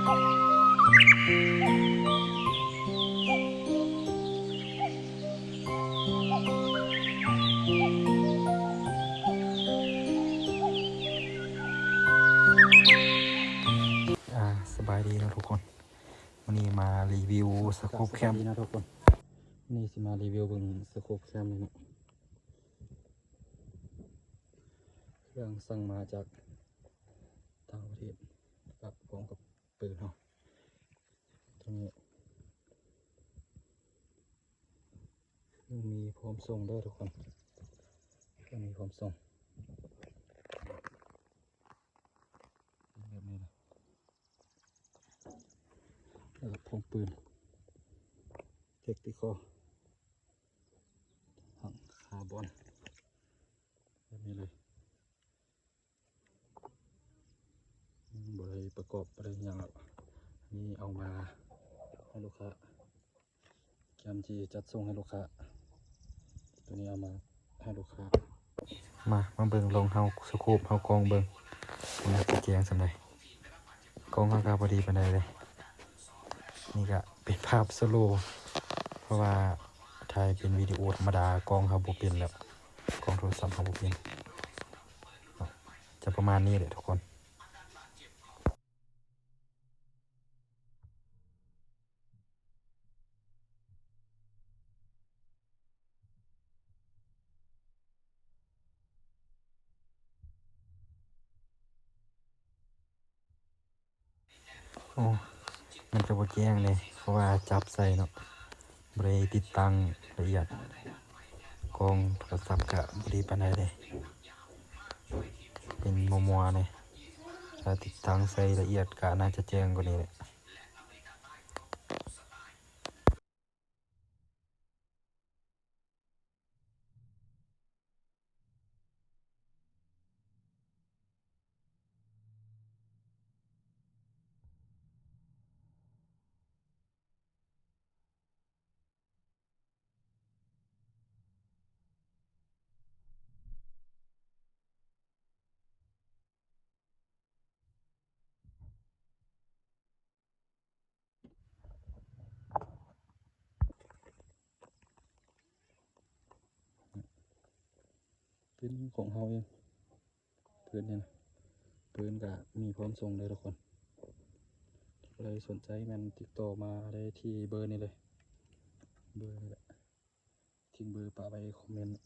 สบายดีนะทุกคนวันนี้มารีวิวสโคปแคมป์นะทุกคนนี่สิมารีวิวบนสโคปแคมป์เลยนะเครื่องสั่งมาจากต่างประเทศกับพร้อมกับปืนเนาะตรงนี้มีพร้อมส่งด้วยทุกคนก็มีพร้อมส่งแบบนี้นะแล้วก็พร้อมปืนเทคติคอถังคาร์บอนแบบนี้เลยบริประกอบอะไรอย่างแบบนี่เอามาให้ลูกค้าแคมที่จัดส่งให้ลูกค้าตัวนี้เอามาให้ลูกค้ามาเบิ่งลงเฮาสกูปเฮากองเบิ่งนะจะแจงสำไรกองเฮากาพอดีปานใดเลยนี่ก็เป็นภาพสโลว์เพราะว่าถ่ายเป็นวิดีโอธรรมดากองเฮาบ่เป็นแล้วกองโทรศัพท์เฮาบ่เป็นจะประมาณนี้แหละทุกคนโอ้มันจะบ่แจ้งเลยเพราะว่าจับใส่เนาะบ่ได้ติดตั้งละเอียดกองโทรศัพท์ก็บ่ดีปานใดเลยเป็นมัวๆเลยถ้าติดตั้งใส่ละเอียดก็น่าจะแจ้งกว่านี้แหละเป็นของเฮาเองปืนเนี่ยนะปืนก็มีพร้อมส่งเลยทุกคนเลยสนใจมันติดต่อมาได้ที่เบอร์นี้เลยเบอร์นี้แหละทิ้งเบอร์ป่าไว้คอมเมนต์